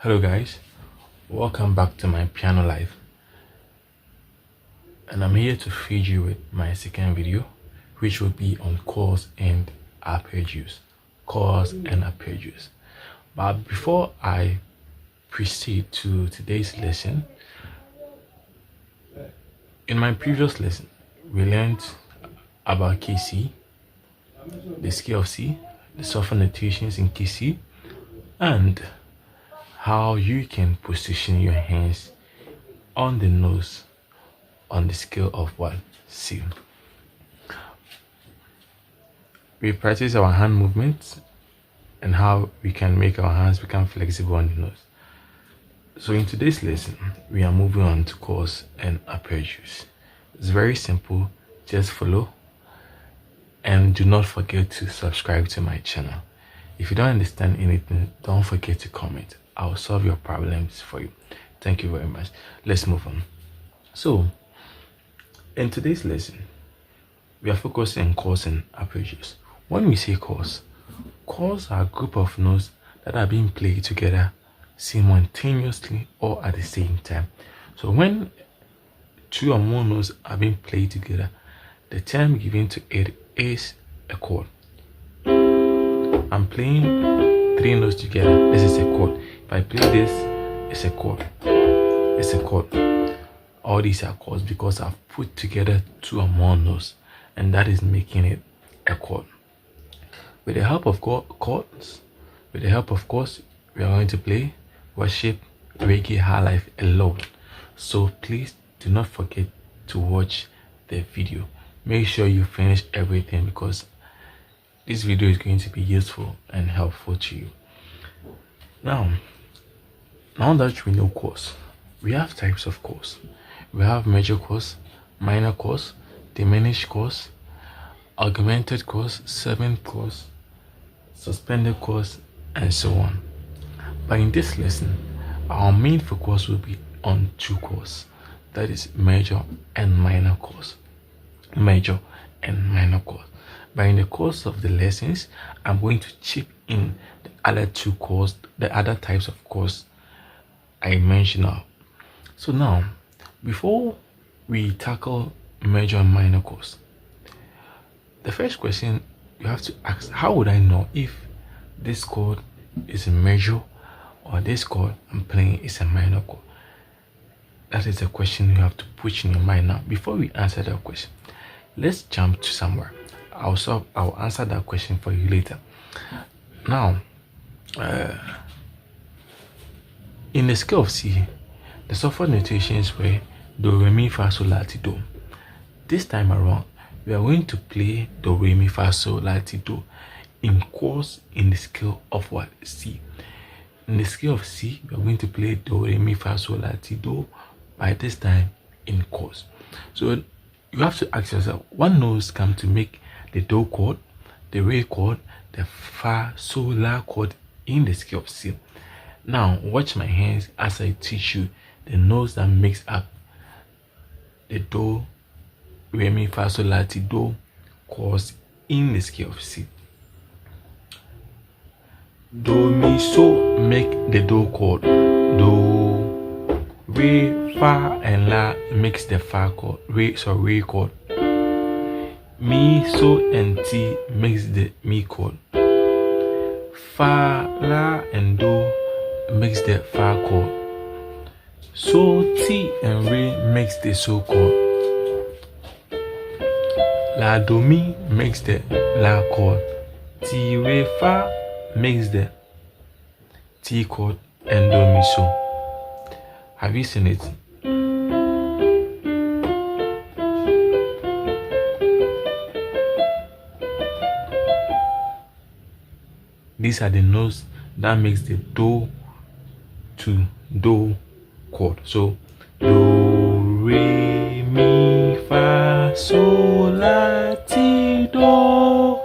Hello guys, welcome back to my piano life, and I'm here to feed you with my second video, which will be on chords and arpeggios. But before I proceed to today's lesson, in my previous lesson we learned about key C, the scale of C, the soft notations in key C, and how you can position your hands on the notes on the scale of what? C. We practice our hand movements and how we can make our hands become flexible on the notes. So in today's lesson, we are moving on to chords and arpeggios. It's very simple, just follow, and do not forget to subscribe to my channel. If you don't understand anything, don't forget to comment. I'll solve your problems for you. Thank you very much. Let's move on. So in today's lesson, we are focusing on chords and arpeggios. When we say chords are a group of notes that are being played together simultaneously or at the same time. So when two or more notes are being played together, the term given to it is a chord. I'm playing three notes together. This is a chord. If I play this, it's a chord. It's a chord. All these are chords because I've put together two or more notes, and that is making it a chord. With the help of chords, we are going to play worship, reggae, high life alone. So please do not forget to watch the video. Make sure you finish everything because this video is going to be useful and helpful to you. Now that we know chords, we have types of chords. We have major chords, minor chords, diminished chords, augmented chords, seventh chords, suspended chords, and so on. But in this lesson, our main focus will be on two chords, that is major and minor chords. Major and minor chords. But in the course of the lessons, I'm going to chip in the other two chords, the other types of chords I mentioned now. So now, before we tackle major and minor chords, the first question you have to ask, how would I know if this chord is a major or this chord I'm playing is a minor chord? That is a question you have to put in your mind now. Before we answer that question, let's jump to somewhere. I'll answer that question for you later. Now, in the scale of C, the soft notations were do, re, mi, fa, sol, la, ti, do. This time around, we are going to play do, re, mi, fa, sol, la, ti, do in chords in the scale of what? C. In the scale of C, we are going to play do, re, mi, fa, sol, la, ti, do, by this time in chords. So you have to ask yourself, what notes come to make the do chord, the re chord, the fa, sol, la chord in the scale of C. Now watch my hands as I teach you the notes that makes up the do, re, mi, fa, sol, la, ti, do chords in the scale of C. Do, mi, so make the do chord. Do, re, fa, and la makes the fa chord. Re chord. Mi, so, and ti makes the mi chord. Fa, la, and do makes the fa chord. So, ti, and re makes the so chord. La, do, mi makes the la chord. Ti, re, fa makes the ti chord, and do, mi, so. Have you seen it? These are the notes that makes the do to do chord. So do, re, mi, fa, sol, la, ti, do,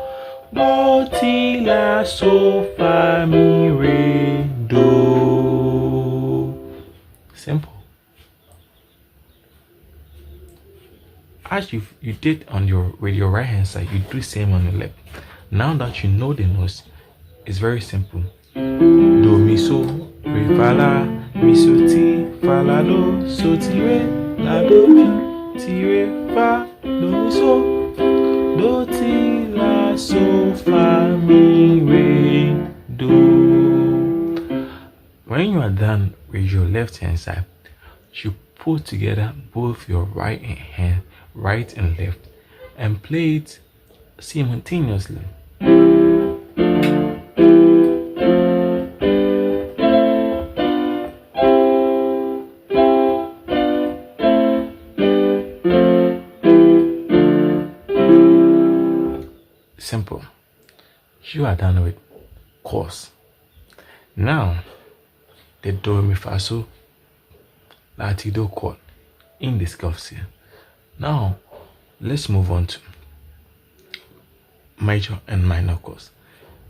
ti, la, so, fa, mi, re, do. Simple. As you did on with your right hand side, you do the same on your left. Now that you know the notes, it's very simple. Do, mi, so, re fa la, mi so ti, fa la do, so ti re, la do mi, ti re fa, do mi so, do ti la so fa mi re do. When you are done with your left hand side, you put together both your right hand, right and left, and play it simultaneously. Simple. You are done with chords. Now, the do, mi, fa, so, la, ti, do chord in the scale of C. Now, let's move on to major and minor chords.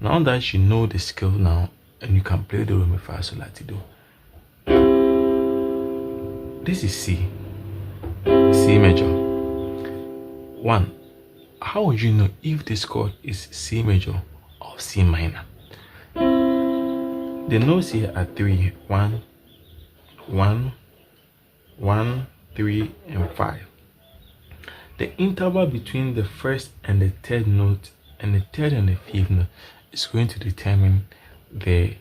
Now that you know the scale now, and you can play the do, mi, fa, so, la, ti, do. This is C major. 1. How would you know if this chord is C major or C minor? The notes here are 3, 1, 1, 1, 3, and 5. The interval between the first and the third note and the third and the fifth note is going to determine the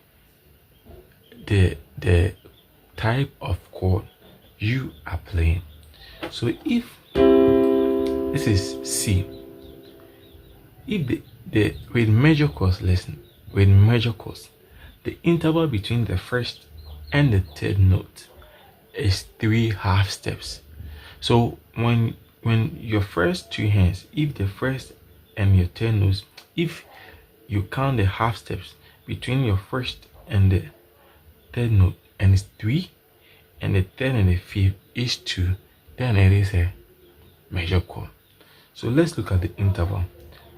type of chord you are playing. So if this is C, if with major chords, listen, with major chords, the interval between the first and the third note is 3 half steps. So when your first two hands, if the first and your third notes, if you count the half steps between your first and the third note, and it's 3, and the third and the fifth is 2, then it is a major chord. So let's look at the interval.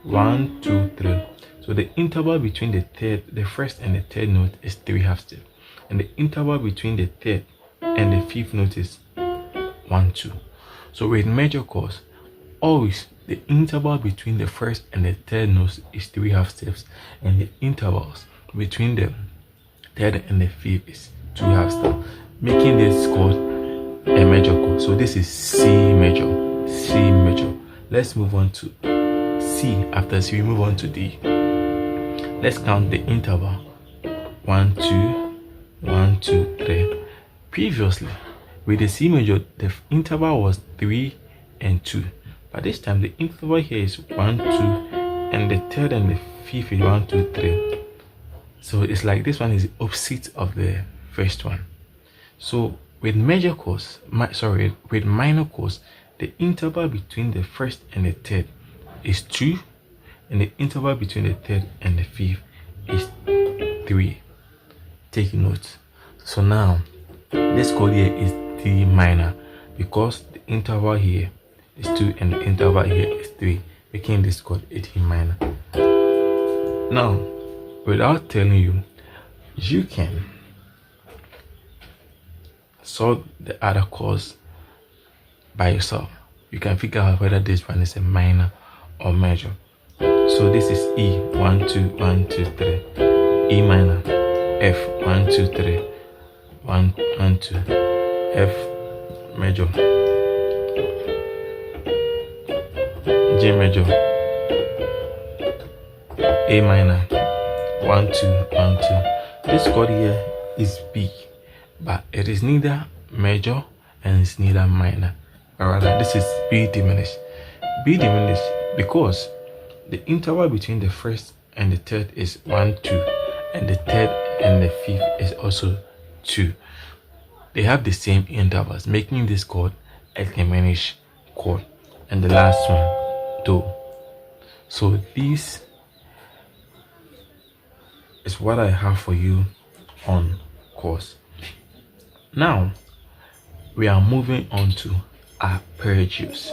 1, 2, 3. So the interval between the first and the third note is 3 half steps, and the interval between the third and the fifth note is 1, 2. So with major chords, always the interval between the first and the third notes is 3 half steps, and the intervals between the third and the fifth is 2 half steps, making this chord a major chord. So this is C major, C major. Let's move on to C. After C, we move on to D. Let's count the interval. 1, 2, 1, 2, 3. Previously, with the C major, the interval was 3 and 2. But this time, the interval here is 1, 2, and the third and the fifth is 1, 2, 3. So it's like this one is the opposite of the first one. So with major chords, with minor chords, the interval between the first and the third is 2, and the interval between the third and the fifth is 3. Take note. So now this chord here is D minor, because the interval here is 2 and the interval here is 3, making this chord a D minor. Now, without telling you, you can solve the other chords by yourself. You can figure out whether this one is a minor or major. So this is E, 1, 2, 1, 2, 3. E minor, F, 1, 2, 3. 1, 1, 2. F major, G major, A minor, 1, 2, 1, 2. This chord here is B, but it is neither major and it's neither minor. Or rather, this is B diminished. B diminished because the interval between the first and the third is 1, 2, and the third and the fifth is also 2. They have the same intervals, making this chord a diminished chord. And the last one, Do. So this is what I have for you on chords. Now we are moving on to arpeggios.